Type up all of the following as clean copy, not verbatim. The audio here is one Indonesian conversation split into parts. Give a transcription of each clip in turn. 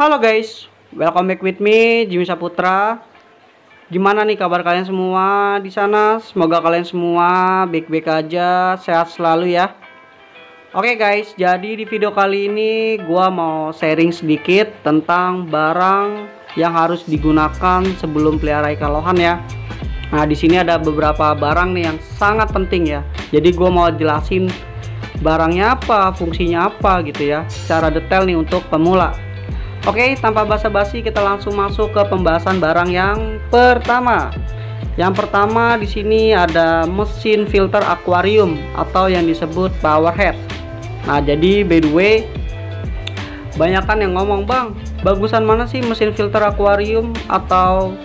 Halo guys, welcome back with me Jimmy Saputra. Gimana nih kabar kalian semua di sana? Semoga kalian semua baik-baik aja, sehat selalu ya. Oke guys, jadi di video kali ini gua mau sharing sedikit tentang barang yang harus digunakan sebelum pelihara ikan lohan ya. Nah, di sini ada beberapa barang nih yang sangat penting ya. Jadi gua mau jelasin barangnya apa, fungsinya apa gitu ya, secara detail nih untuk pemula. Oke, tanpa basa-basi kita langsung masuk ke pembahasan barang yang pertama. Yang pertama di sini ada mesin filter akuarium atau yang disebut power head. Nah, jadi by the way, banyak kan yang ngomong, "Bang, bagusan mana sih mesin filter akuarium atau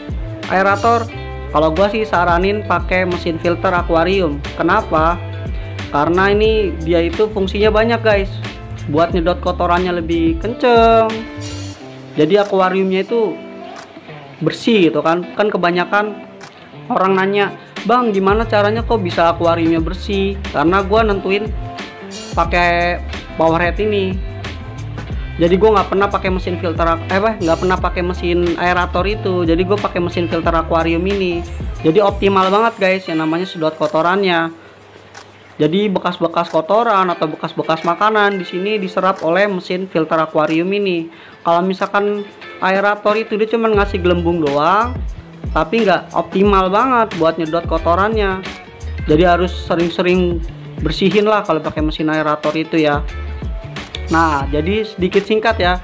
aerator?" Kalau gua sih saranin pakai mesin filter akuarium. Kenapa? Karena ini dia itu fungsinya banyak, guys. Buat nyedot kotorannya lebih kenceng. Jadi akuariumnya itu bersih gitu kan. Kan kebanyakan orang nanya, "Bang, gimana caranya kok bisa akuariumnya bersih?" Karena gua nentuin pakai power head ini. Jadi gua nggak pernah pakai mesin filter nggak pernah pakai mesin aerator itu. Jadi gue pakai mesin filter akuarium ini. Jadi optimal banget guys yang namanya sedot kotorannya. Jadi bekas-bekas kotoran atau bekas-bekas makanan di sini diserap oleh mesin filter akuarium ini. Kalau misalkan aerator itu dia cuma ngasih gelembung doang, tapi nggak optimal banget buat nyedot kotorannya. Jadi harus sering-sering bersihin lah kalau pakai mesin aerator itu ya. Nah, jadi sedikit singkat ya.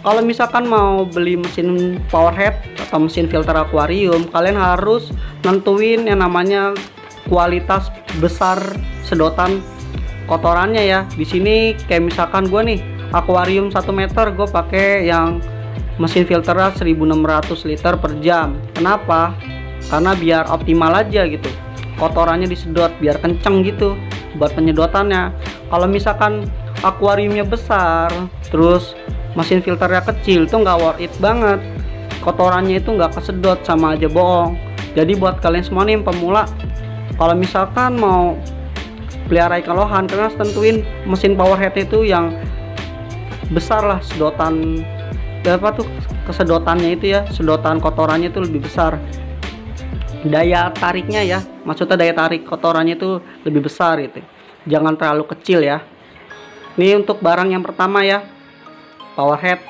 Kalau misalkan mau beli mesin power head atau mesin filter akuarium, kalian harus nentuin yang namanya kualitas besar sedotan kotorannya ya. Di sini kayak misalkan gue nih akuarium 1 meter, gue pakai yang mesin filternya 1600 liter per jam. Kenapa? Karena biar optimal aja gitu, kotorannya disedot biar kenceng gitu buat penyedotannya. Kalau misalkan akuariumnya besar terus mesin filternya kecil, itu nggak worth it banget, kotorannya itu nggak kesedot, sama aja bohong. Jadi buat kalian semua nih pemula, kalau misalkan mau pelihara ikan lohan, kalian harus tentuin mesin power head itu yang besar lah sedotan, kesedotannya itu ya, sedotan kotorannya itu lebih besar, daya tariknya ya, maksudnya daya tarik kotorannya itu lebih besar gitu, jangan terlalu kecil ya. Ini untuk barang yang pertama ya, power head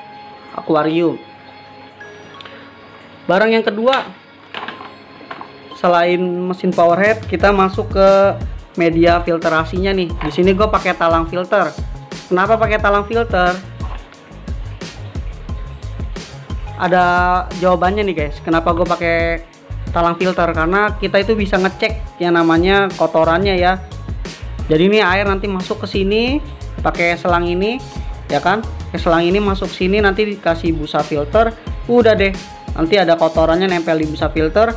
akuarium. Barang yang kedua, selain mesin power head, kita masuk ke media filterasinya nih. Di sini gue pakai talang filter. Kenapa pakai talang filter? Ada jawabannya nih guys. Kenapa gue pakai talang filter? Karena kita itu bisa ngecek yang namanya kotorannya ya. Jadi ini air nanti masuk ke sini pakai selang ini, ya kan? Selang ini masuk sini, nanti dikasih busa filter. Udah deh. Nanti ada kotorannya nempel di busa filter.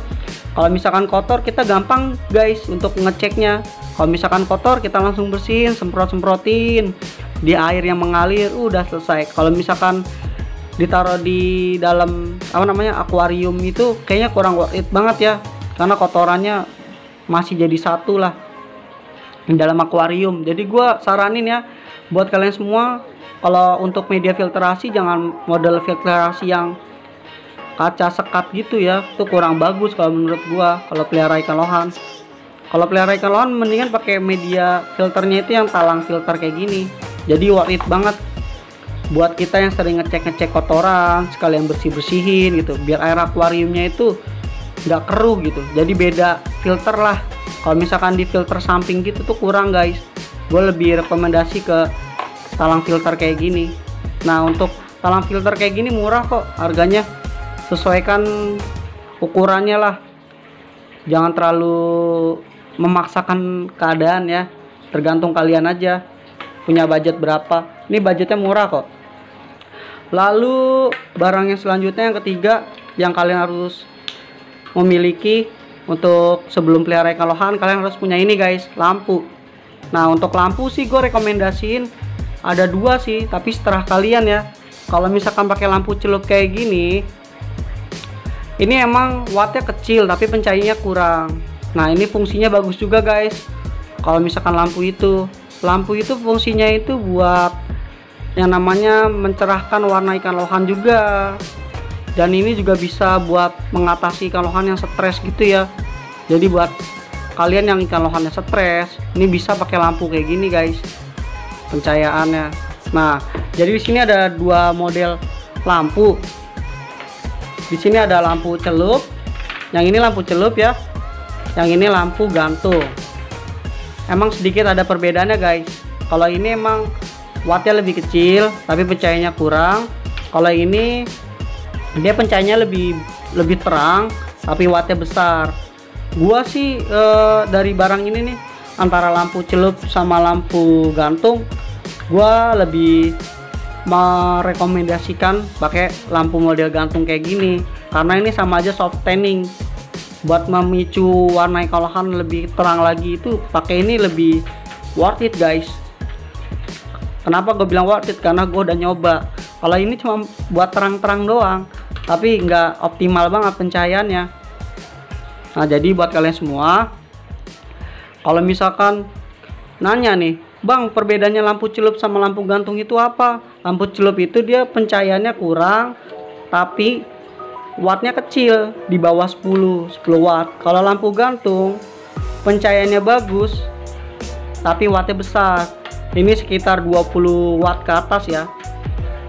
Kalau misalkan kotor, kita gampang guys untuk ngeceknya. Kalau misalkan kotor, kita langsung bersihin, semprot-semprotin di air yang mengalir, udah selesai. Kalau misalkan ditaruh di dalam akuarium itu kayaknya kurang worth it banget ya, karena kotorannya masih jadi satu lah di dalam akuarium. Jadi gua saranin ya buat kalian semua, kalau untuk media filterasi jangan model filterasi yang kaca sekat gitu ya, itu kurang bagus kalau menurut gua. Kalau pelihara ikan lohan, mendingan pakai media filternya itu yang talang filter kayak gini. Jadi worth it banget buat kita yang sering ngecek kotoran, sekalian bersihin gitu, biar air akuariumnya itu nggak keruh gitu. Jadi beda filter lah. Kalau misalkan di filter samping gitu tuh kurang guys. Gue lebih rekomendasi ke talang filter kayak gini. Nah, untuk talang filter kayak gini murah kok harganya, sesuaikan ukurannya lah, jangan terlalu memaksakan keadaan ya, tergantung kalian aja punya budget berapa. Ini budgetnya murah kok. Lalu barang yang selanjutnya, yang ketiga, yang kalian harus memiliki untuk sebelum pelihara ikan lohan, kalian harus punya ini guys, lampu. Nah, untuk lampu sih gue rekomendasiin ada 2 sih, tapi seterah kalian ya. Kalau misalkan pakai lampu celup kayak gini, ini emang wattnya kecil tapi pencahayanya kurang. Nah, ini fungsinya bagus juga guys. Kalau misalkan lampu itu fungsinya itu buat yang namanya mencerahkan warna ikan lohan juga. Dan ini juga bisa buat mengatasi ikan lohan yang stres gitu ya. Jadi buat kalian yang ikan lohannya stres, ini bisa pakai lampu kayak gini guys, pencahayaannya. Nah, jadi di sini ada dua model lampu. Di sini ada lampu celup. Yang ini lampu celup ya. Yang ini lampu gantung. Emang sedikit ada perbedaannya guys. Kalau ini emang wattnya lebih kecil, tapi pencahayaannya kurang. Kalau ini dia pencahayaannya lebih terang, tapi wattnya besar. Gua sih dari barang ini nih, antara lampu celup sama lampu gantung, gua lebih merekomendasikan pakai lampu model gantung kayak gini, karena ini sama aja soft tanning. Buat memicu warna ikan lohan lebih terang lagi, itu pakai ini lebih worth it guys. Kenapa gue bilang worth it? Karena gue udah nyoba. Kalau ini cuma buat terang-terang doang, tapi nggak optimal banget pencahayaannya. Nah, jadi buat kalian semua, kalau misalkan nanya nih, Bang, perbedaannya lampu celup sama lampu gantung itu apa? Lampu celup itu dia pencahayaannya kurang, tapi wattnya kecil, di bawah 10 watt. Kalau lampu gantung pencahayaannya bagus, tapi wattnya besar. Ini sekitar 20 watt ke atas ya.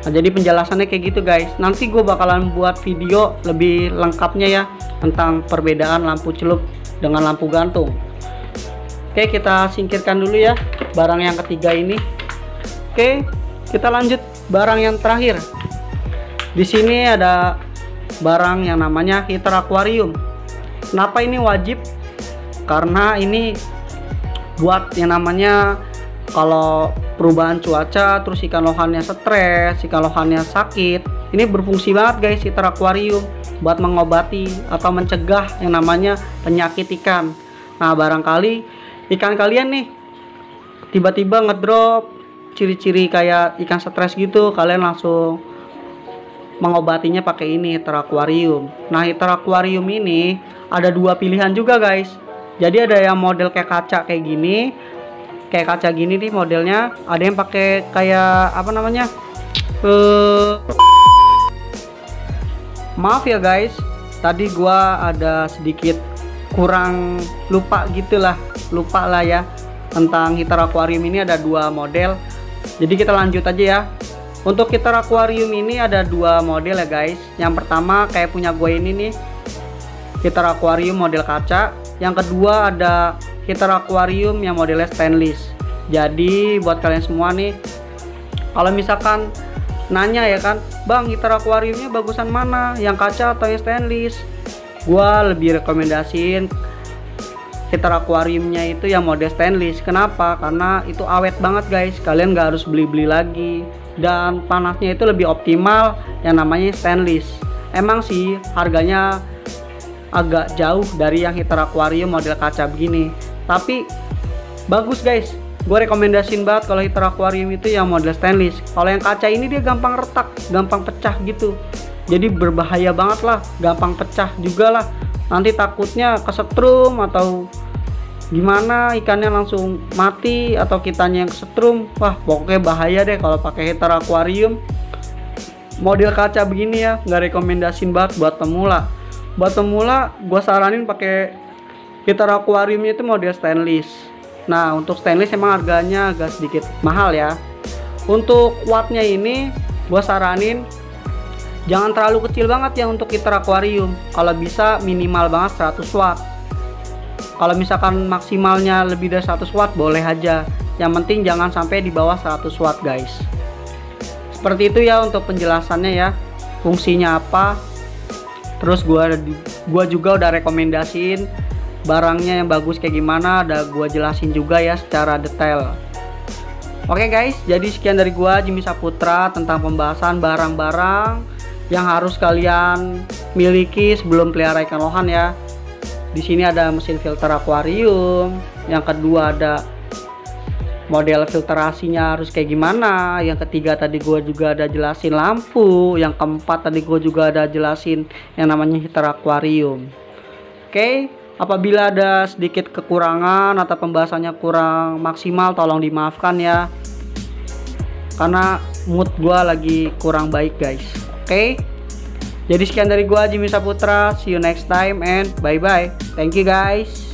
Nah, jadi penjelasannya kayak gitu guys. Nanti gue bakalan buat video lebih lengkapnya ya, tentang perbedaan lampu celup dengan lampu gantung. Oke, kita singkirkan dulu ya barang yang ketiga ini. Oke, kita lanjut barang yang terakhir. Di sini ada barang yang namanya heater akuarium. Kenapa ini wajib? Karena ini buat yang namanya kalau perubahan cuaca, terus ikan lohannya stres, ikan lohannya sakit, ini berfungsi banget guys heater akuarium buat mengobati atau mencegah yang namanya penyakit ikan. Nah, barangkali ikan kalian nih tiba-tiba ngedrop, ciri-ciri kayak ikan stres gitu, kalian langsung mengobatinya pakai ini, heater akuarium. Nah, heater akuarium ini ada dua pilihan juga guys. Jadi ada yang model kayak kaca kayak gini, kayak kaca gini nih modelnya. Ada yang pakai kayak apa namanya, maaf ya guys, tadi gua ada sedikit kurang lupa lah ya tentang heater akuarium ini. Ada dua model, jadi kita lanjut aja ya. Untuk heater akuarium ini ada dua model ya guys. Yang pertama kayak punya gue ini nih, heater akuarium model kaca. Yang kedua ada heater akuarium yang modelnya stainless. Jadi buat kalian semua nih, kalau misalkan nanya ya kan, Bang, heater akuariumnya bagusan mana, yang kaca atau yang stainless? Gua lebih rekomendasiin heater akuariumnya itu yang model stainless. Kenapa? Karena itu awet banget guys, kalian nggak harus beli-beli lagi, dan panasnya itu lebih optimal yang namanya stainless. Emang sih harganya agak jauh dari yang heater akuarium model kaca begini, tapi bagus guys. Gue rekomendasiin banget kalau heater akuarium itu yang model stainless. Kalau yang kaca ini dia gampang retak, gampang pecah gitu, jadi berbahaya banget lah, gampang pecah juga lah. Nanti takutnya kesetrum atau gimana, ikannya langsung mati atau kitanya yang kesetrum. Wah, pokoknya bahaya deh kalau pakai heater akuarium model kaca begini ya. Nggak rekomendasiin banget buat pemula. Buat pemula gue saranin pakai heater akuariumnya itu model stainless. Nah, untuk stainless emang harganya agak sedikit mahal ya. Untuk wattnya ini gue saranin jangan terlalu kecil banget ya untuk heater akuarium. Kalau bisa minimal banget 100 watt. Kalau misalkan maksimalnya lebih dari 100 watt boleh aja. Yang penting jangan sampai di bawah 100 watt guys. Seperti itu ya untuk penjelasannya ya, fungsinya apa. Terus gua juga udah rekomendasiin barangnya yang bagus kayak gimana, udah gua jelasin juga ya secara detail. Oke guys, jadi sekian dari gua Jimmy Saputra tentang pembahasan barang-barang yang harus kalian miliki sebelum pelihara ikan lohan ya. Di sini ada mesin filter akuarium, yang kedua ada model filterasinya harus kayak gimana, yang ketiga tadi gue juga ada jelasin lampu, yang keempat tadi gue juga ada jelasin yang namanya heater akuarium. Oke, apabila ada sedikit kekurangan atau pembahasannya kurang maksimal tolong dimaafkan ya, karena mood gua lagi kurang baik guys. Oke. Jadi sekian dari gua Jimmy Saputra. See you next time and bye bye. Thank you guys.